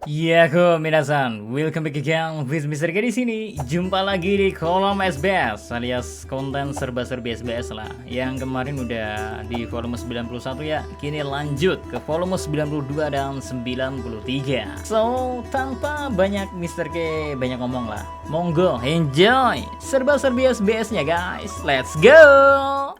Yako minasan, welcome back again with Mr. K di sini. Jumpa lagi di kolom SBS alias konten serba-serbi SBS lah. Yang kemarin udah di volume 91 ya. Kini lanjut ke volume 92 dan 93. So, tanpa banyak Mr. K banyak ngomong lah. Monggo, enjoy serba-serbi SBS-nya guys. Let's go.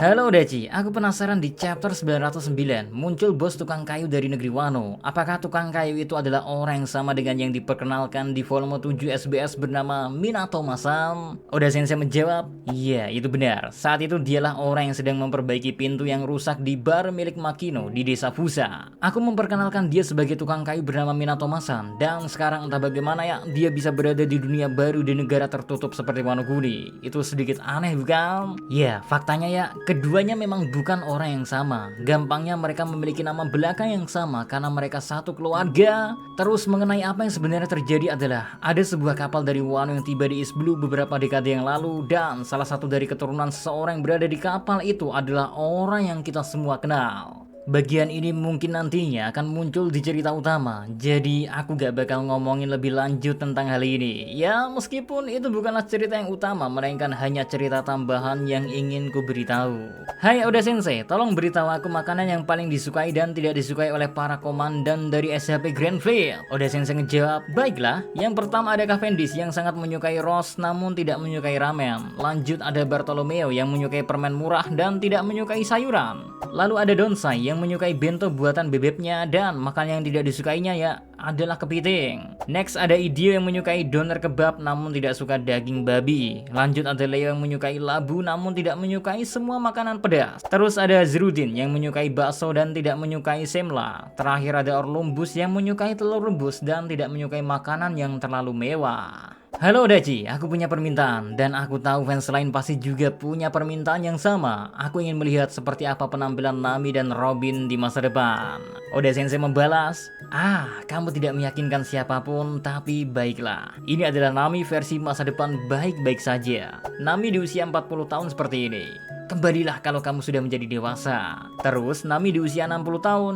Halo Daci, aku penasaran di chapter 909 muncul bos tukang kayu dari negeri Wano. Apakah tukang kayu itu adalah orang yang sama dengan yang diperkenalkan di volume 7 SBS bernama Minato Masam? Oda Sensei menjawab, iya itu benar. Saat itu dialah orang yang sedang memperbaiki pintu yang rusak di bar milik Makino di desa Fusa. Aku memperkenalkan dia sebagai tukang kayu bernama Minato Masam. Dan sekarang entah bagaimana ya dia bisa berada di dunia baru di negara tertutup seperti Wano Kuni. Itu sedikit aneh bukan? Ya, faktanya ya keduanya memang bukan orang yang sama. Gampangnya mereka memiliki nama belakang yang sama karena mereka satu keluarga. Terus mengenai apa yang sebenarnya terjadi adalah ada sebuah kapal dari Wano yang tiba di East Blue beberapa dekade yang lalu. Dan salah satu dari keturunan seseorang yang berada di kapal itu adalah orang yang kita semua kenal. Bagian ini mungkin nantinya akan muncul di cerita utama. Jadi aku gak bakal ngomongin lebih lanjut tentang hal ini. Ya meskipun itu bukanlah cerita yang utama, melainkan hanya cerita tambahan yang ingin ku beritahu. Hai Oda Sensei, tolong beritahu aku makanan yang paling disukai dan tidak disukai oleh para komandan dari SHP Grand Fleet. Oda Sensei ngejawab, baiklah. Yang pertama ada Cavendish yang sangat menyukai roast namun tidak menyukai ramen. Lanjut ada Bartolomeo yang menyukai permen murah dan tidak menyukai sayuran. Lalu ada Donsai yang menyukai bento buatan bebeknya, dan makanan yang tidak disukainya ya adalah kepiting. Next ada Idio yang menyukai doner kebab namun tidak suka daging babi. Lanjut ada Leo yang menyukai labu namun tidak menyukai semua makanan pedas. Terus ada Zerudin yang menyukai bakso dan tidak menyukai semla. Terakhir ada Orlumbus yang menyukai telur rebus dan tidak menyukai makanan yang terlalu mewah. Halo Daci, aku punya permintaan dan aku tahu fans lain pasti juga punya permintaan yang sama. Aku ingin melihat seperti apa penampilan Nami dan Robin di masa depan. Oda Sensei membalas, kamu tidak meyakinkan siapapun, tapi baiklah. Ini adalah Nami versi masa depan baik-baik saja. Nami di usia 40 tahun seperti ini. Kembalilah kalau kamu sudah menjadi dewasa. Terus Nami di usia 60 tahun.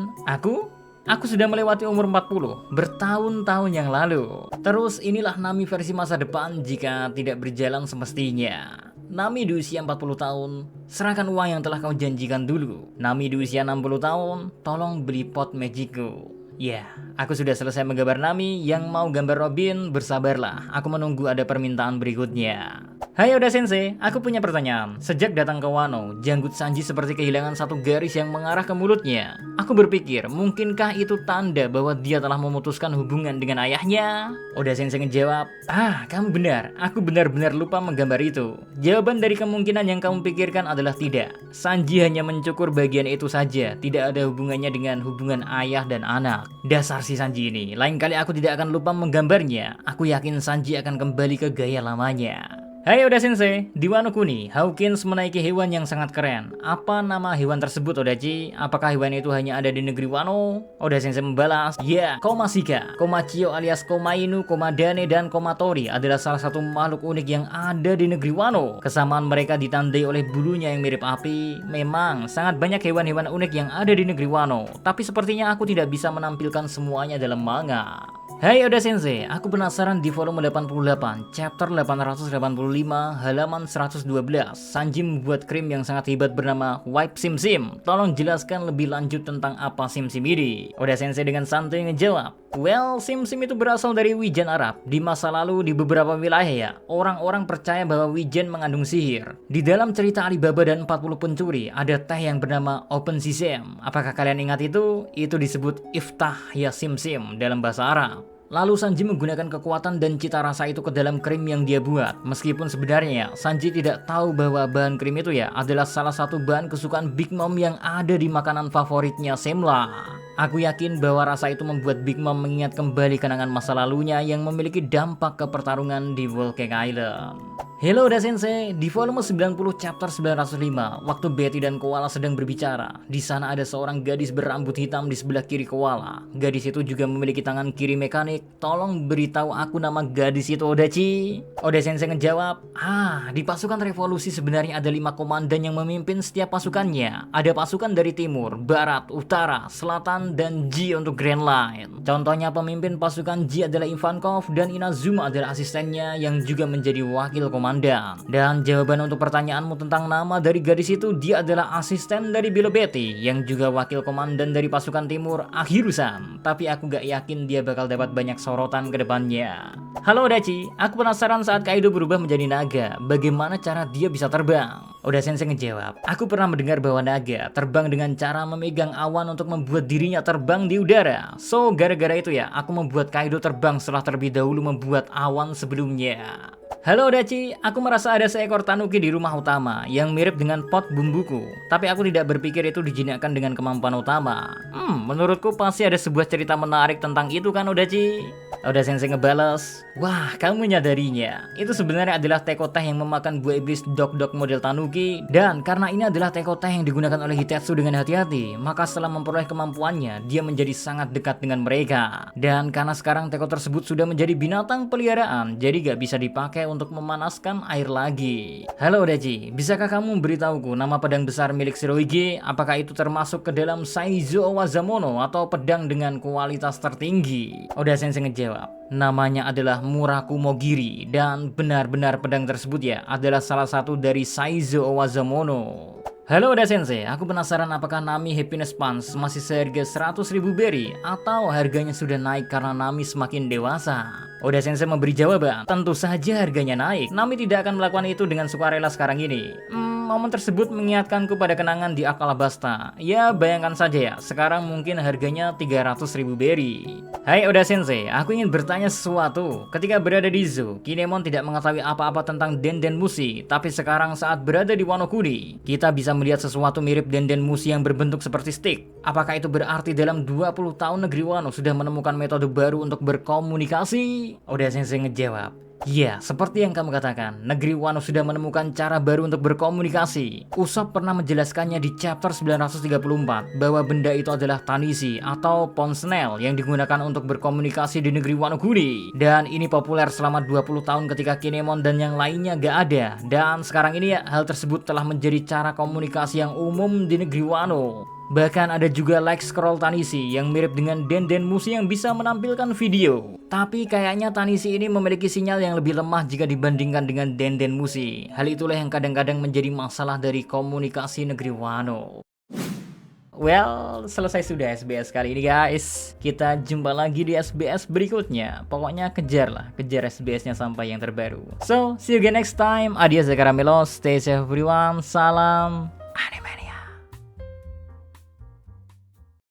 Aku sudah melewati umur 40 bertahun-tahun yang lalu. Terus inilah Nami versi masa depan jika tidak berjalan semestinya. Nami di usia 40 tahun, serahkan uang yang telah kau janjikan dulu. Nami di usia 60 tahun, tolong beli pot magicku. Ya, aku sudah selesai menggambar Nami. Yang mau gambar Robin, bersabarlah. Aku menunggu ada permintaan berikutnya. Hai Oda Sensei, aku punya pertanyaan. Sejak datang ke Wano, janggut Sanji seperti kehilangan satu garis yang mengarah ke mulutnya. Aku berpikir, mungkinkah itu tanda bahwa dia telah memutuskan hubungan dengan ayahnya? Oda Sensei ngejawab, kamu benar. Aku benar-benar lupa menggambar itu. Jawaban dari kemungkinan yang kamu pikirkan adalah tidak. Sanji hanya mencukur bagian itu saja. Tidak ada hubungannya dengan hubungan ayah dan anak. Dasar si Sanji ini. Lain kali aku tidak akan lupa menggambarnya. Aku yakin Sanji akan kembali ke gaya lamanya. Hai Oda Sensei, di Wano Kuni, Hawkins menaiki hewan yang sangat keren. Apa nama hewan tersebut Odachi? Apakah hewan itu hanya ada di negeri Wano? Oda Sensei membalas, ya, Komashika, Komachio alias Komainu, Komadane, dan Komatori adalah salah satu makhluk unik yang ada di negeri Wano. Kesamaan mereka ditandai oleh bulunya yang mirip api. Memang, sangat banyak hewan-hewan unik yang ada di negeri Wano. Tapi sepertinya aku tidak bisa menampilkan semuanya dalam manga. Hai Oda Sensei, aku penasaran di volume 88, chapter 885, halaman 112. Sanji membuat krim yang sangat hebat bernama Wipe Sim Sim. Tolong jelaskan lebih lanjut tentang apa Sim Sim ini. Oda Sensei dengan santai ngejawab, well, Sim Sim itu berasal dari wijen Arab. Di masa lalu di beberapa wilayah ya, orang-orang percaya bahwa wijen mengandung sihir. Di dalam cerita Alibaba dan 40 pencuri, ada teh yang bernama Open Sesame. Apakah kalian ingat itu? Itu disebut Iftah ya Sim Sim dalam bahasa Arab. Lalu Sanji menggunakan kekuatan dan cita rasa itu ke dalam krim yang dia buat. Meskipun sebenarnya Sanji tidak tahu bahwa bahan krim itu ya adalah salah satu bahan kesukaan Big Mom yang ada di makanan favoritnya Semla. Aku yakin bahwa rasa itu membuat Big Mom mengingat kembali kenangan masa lalunya yang memiliki dampak ke pertarungan di Volcanic Island. Hello Oda Sensei, di volume 90 chapter 905, waktu Betty dan Koala sedang berbicara. Di sana ada seorang gadis berambut hitam di sebelah kiri Koala. Gadis itu juga memiliki tangan kiri mekanik naik, tolong beritahu aku nama gadis itu, Odachi. Oda Sensei ngejawab, di pasukan revolusi sebenarnya ada 5 komandan yang memimpin setiap pasukannya. Ada pasukan dari timur, barat, utara, selatan, dan G untuk Grand Line. Contohnya pemimpin pasukan G adalah Ivankov dan Inazuma adalah asistennya yang juga menjadi wakil komandan. Dan jawaban untuk pertanyaanmu tentang nama dari gadis itu, dia adalah asisten dari Bilobeti yang juga wakil komandan dari pasukan timur, Ahirusan. Tapi aku gak yakin dia bakal dapat banyak sorotan ke depannya. Halo Odachi, aku penasaran saat Kaido berubah menjadi naga, bagaimana cara dia bisa terbang? Oda Sensei ngejawab, aku pernah mendengar bahwa naga terbang dengan cara memegang awan untuk membuat dirinya terbang di udara. So, gara-gara itu ya, aku membuat Kaido terbang setelah terlebih dahulu membuat awan sebelumnya. Halo Odachi, aku merasa ada seekor tanuki di rumah utama yang mirip dengan pot bumbuku. Tapi aku tidak berpikir itu dijinakkan dengan kemampuan utama. Menurutku pasti ada sebuah cerita menarik tentang itu kan Odachi? Oda Sensei ngebales, wah kamu nyadarinya. Itu sebenarnya adalah teko teh yang memakan buah iblis dog-dog model tanuki. Dan karena ini adalah teko teh yang digunakan oleh Hitetsu dengan hati-hati, maka setelah memperoleh kemampuannya, dia menjadi sangat dekat dengan mereka. Dan karena sekarang teko tersebut sudah menjadi binatang peliharaan, jadi gak bisa dipakai untuk memanaskan air lagi. Halo Odachi, bisakah kamu memberitahuku nama pedang besar milik Shirohige? Apakah itu termasuk ke dalam Saizo Owazamono atau pedang dengan kualitas tertinggi? Oda Sensei ngejawab, namanya adalah Muraku Mogiri, dan benar-benar pedang tersebut ya adalah salah satu dari Saizo Owazamono. Halo Oda Sensei, aku penasaran apakah Nami Happiness Punch masih seharga 100.000 berry atau harganya sudah naik karena Nami semakin dewasa? Oda Sensei memberi jawaban, tentu saja harganya naik. Nami tidak akan melakukan itu dengan sukarela sekarang ini. Momen tersebut mengingatkanku pada kenangan di Alabasta. Ya, bayangkan saja ya, sekarang mungkin harganya 300.000 berry. Hai Oda Sensei, aku ingin bertanya sesuatu. Ketika berada di zoo, Kinemon tidak mengetahui apa-apa tentang Denden Mushi. Tapi sekarang saat berada di Wano Kuni, kita bisa melihat sesuatu mirip Denden Mushi yang berbentuk seperti stick. Apakah itu berarti dalam 20 tahun negeri Wano sudah menemukan metode baru untuk berkomunikasi? Oda Sensei ngejawab, ya, seperti yang kamu katakan, negeri Wano sudah menemukan cara baru untuk berkomunikasi. Usopp pernah menjelaskannya di chapter 934 bahwa benda itu adalah Tanishi atau Ponsnel yang digunakan untuk berkomunikasi di negeri Wano Kuni. Dan ini populer selama 20 tahun ketika Kinemon dan yang lainnya gak ada. Dan sekarang ini ya, hal tersebut telah menjadi cara komunikasi yang umum di negeri Wano. Bahkan ada juga like scroll Tanishi yang mirip dengan Denden Mushi yang bisa menampilkan video. Tapi kayaknya Tanishi ini memiliki sinyal yang lebih lemah jika dibandingkan dengan Denden Mushi. Hal itulah yang kadang-kadang menjadi masalah dari komunikasi negeri Wano. Well, selesai sudah SBS kali ini guys. Kita jumpa lagi di SBS berikutnya. Pokoknya kejar SBS-nya sampai yang terbaru. So, see you again next time. Adios ya karamelos, stay safe everyone. Salam